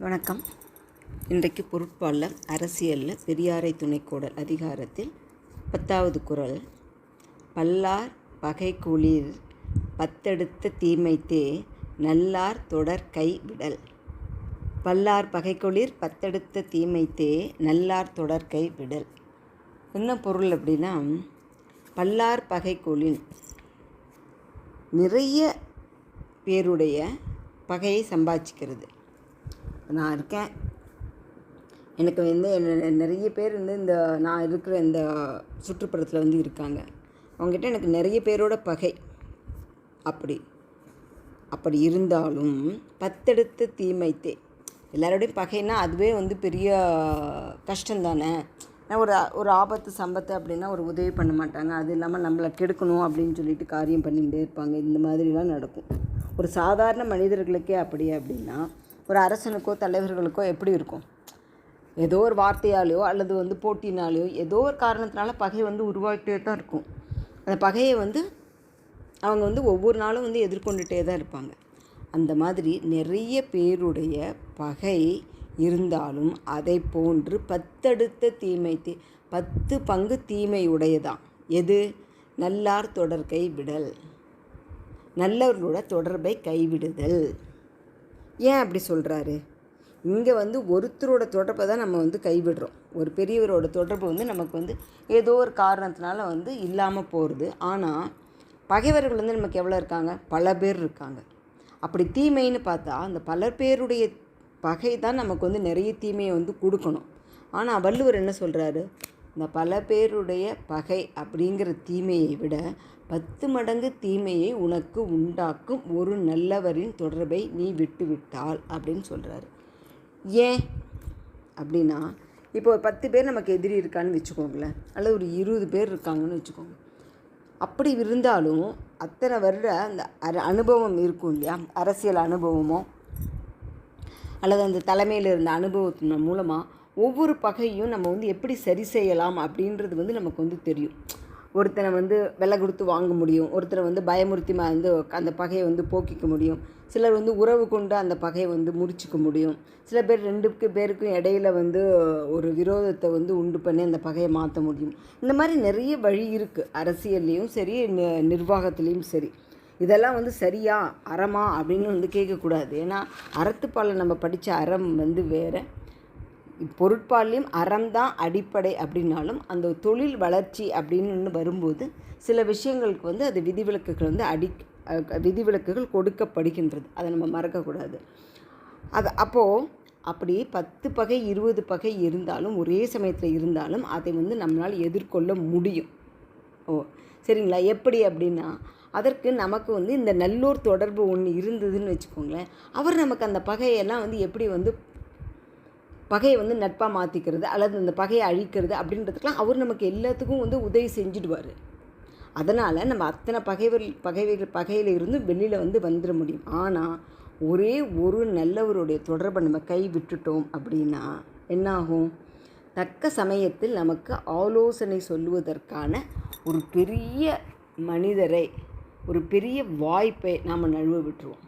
வணக்கம். இன்றைக்கு பொருட்பாலில் அரசியலில் பெரியாரை துணைக்கோடல் அதிகாரத்தில் 10வது குறள். பல்லார் பகைக்குளிர் பத்தெடுத்த தீமைத்தே நல்லார் தொடர் கை விடல். பல்லார் பகைக்குளிர் பத்தெடுத்த தீமைத்தே நல்லார் தொடர் கை விடல். என்ன பொருள் அப்படின்னா, பல்லார் பகைக்குளிர் நிறைய பேருடைய பகையை சம்பாதிக்கிறது. நான் இருக்கேன், எனக்கு நிறைய பேர் இந்த நான் இருக்கிற இந்த சுற்றுப்புறத்தில் இருக்காங்க. அவங்ககிட்ட எனக்கு நிறைய பேரோட பகை. அப்படி இருந்தாலும் பத்தெடுத்த தீமைத்தே, எல்லாரோடையும் பகைன்னா அதுவே பெரிய கஷ்டந்தானே. ஒரு ஆபத்து சம்பத்து அப்படின்னா ஒரு உதவி பண்ண மாட்டாங்க. அது இல்லாமல் நம்மளை கெடுக்கணும் அப்படின்னு சொல்லிட்டு காரியம் பண்ணிகிட்டே இருப்பாங்க. இந்த மாதிரிலாம் நடக்கும். ஒரு சாதாரண மனிதர்களுக்கே அப்படின்னா ஒரு அரசனுக்கோ தலைவர்களுக்கோ எப்படி இருக்கும்? ஏதோ ஒரு வார்த்தையாலேயோ அல்லது போட்டினாலேயோ ஏதோ ஒரு காரணத்தினால பகை உருவாகிட்டே தான் இருக்கும். அந்த பகையை அவங்க ஒவ்வொரு நாளும் எதிர்கொண்டுட்டே தான் இருப்பாங்க. அந்த மாதிரி நிறைய பேருடைய பகை இருந்தாலும் அதை போன்று பத்தெடுத்த தீமை 10 பங்கு தீமை உடையதான். எது? நல்லார் தொடர் கை விடல், நல்லவர்களோட தொடர்பை கைவிடுதல். ஏன் அப்படி சொல்கிறாரு? இங்கே ஒருத்தரோட தொடர்பை தான் நம்ம கைவிடுறோம். ஒரு பெரியவரோட தொடர்பு நமக்கு ஏதோ ஒரு காரணத்தினால இல்லாமல் போகிறது. ஆனால் பகைவர்கள் நமக்கு எவ்வளோ இருக்காங்க? பல பேர் இருக்காங்க. அப்படி தீமைன்னு பார்த்தா அந்த பல பேருடைய பகை தான் நமக்கு நிறைய தீமையை கொடுக்கணும். ஆனால் வள்ளுவர் என்ன சொல்கிறாரு? இந்த பல பேருடைய பகை அப்படிங்கிற தீமையை விட 10 மடங்கு தீமையை உனக்கு உண்டாக்கும் ஒரு நல்லவரின் தொடர்பை நீ விட்டுவிட்டால் அப்படின்னு சொல்கிறாரு. ஏன் அப்படின்னா, இப்போ ஒரு 10 பேர் நமக்கு எதிரி இருக்கான்னு வச்சுக்கோங்களேன், அல்லது ஒரு 20 பேர் இருக்காங்கன்னு வச்சுக்கோங்க. அப்படி இருந்தாலும் அத்தனை வருட அந்த அனுபவம் இருக்கும் இல்லையா, அரசியல் அனுபவமோ அல்லது அந்த தலைமையில் இருந்த அனுபவத்தின் மூலமாக ஒவ்வொரு பகையும் நம்ம எப்படி சரி செய்யலாம் அப்படின்றது நமக்கு தெரியும். ஒருத்தனை விலை கொடுத்து வாங்க முடியும், ஒருத்தரை பயமுறுத்தி அந்த பகையை போக்கிக்க முடியும். சிலர் உறவு கொண்டு அந்த பகையை முடிச்சுக்க முடியும். சில பேர் 2 பேருக்கும் இடையில் ஒரு விரோதத்தை உண்டு பண்ணி அந்த பகையை மாற்ற முடியும். இந்த மாதிரி நிறைய வழி இருக்குது. அரசியல்லையும் சரி, நிர்வாகத்துலேயும் சரி. இதெல்லாம் சரியா அறமா அப்படின்னு கேட்கக்கூடாது. ஏன்னா அறத்துப்பாலில் நம்ம படித்த அறம் வேறு, பொருட்பாலையும் அறம் தான் அடிப்படை. அப்படின்னாலும் அந்த தொழில் வளர்ச்சி அப்படின்னு வரும்போது சில விஷயங்களுக்கு அது விதிவிலக்குகள் விதிவிலக்குகள் கொடுக்கப்படுகின்றது. அதை நம்ம மறக்கக்கூடாது. அப்படி 10 பகை 20 பகை இருந்தாலும் ஒரே சமயத்தில் இருந்தாலும் அதை நம்மளால் எதிர்கொள்ள முடியும். சரிங்களா? எப்படி அப்படின்னா, அதற்கு நமக்கு இந்த நல்லோர் தொடர்பு ஒன்று இருந்ததுன்னு வச்சுக்கோங்களேன். அவர் நமக்கு அந்த பகையெல்லாம் எப்படி பகையை நட்பாக மாற்றிக்கிறது அல்லது அந்த பகையை அழிக்கிறது அப்படின்றதுக்கெலாம் அவர் நமக்கு எல்லாத்துக்கும் உதவி செஞ்சுடுவார். அதனால் நம்ம அத்தனை பகையில் இருந்து வெளியில் வந்துட முடியும். ஆனால் ஒரே ஒரு நல்லவருடைய தொடர்பை நம்ம கை விட்டுட்டோம் அப்படின்னா என்னாகும்? தக்க சமயத்தில் நமக்கு ஆலோசனை சொல்லுவதற்கான ஒரு பெரிய மனிதரை, ஒரு பெரிய வாய்ப்பை நாம் நழுவ விட்டுருவோம்.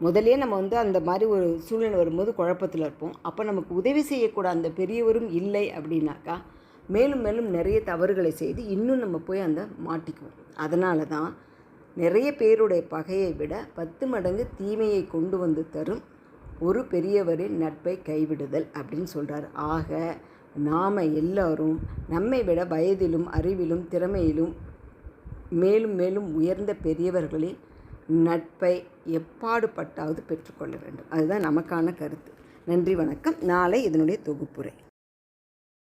முதலே நம்ம அந்த மாதிரி ஒரு சூழ்நிலை வரும்போது குழப்பத்தில் இருப்போம். அப்போ நமக்கு உதவி செய்யக்கூட அந்த பெரியவரும் இல்லை அப்படின்னாக்கா மேலும் மேலும் நிறைய தவறுகளை செய்து இன்னும் நம்ம போய் மாட்டிக்குவோம். அதனால தான் நிறைய பேருடைய பகையை விட 10 மடங்கு தீமையை கொண்டு தரும் ஒரு பெரியவரின் நட்பை கைவிடுதல் அப்படின்னு சொல்கிறார். ஆக நாம் எல்லாரும் நம்மை விட வயதிலும் அறிவிலும் திறமையிலும் மேலும் மேலும் உயர்ந்த பெரியவர்களின் நட்பை எப்பாடுபட்டாவது பெற்றுக்கொள்ள வேண்டும். அதுதான் நமக்கான கருத்து. நன்றி, வணக்கம். நாளை இதனுடைய தொகுப்புரை.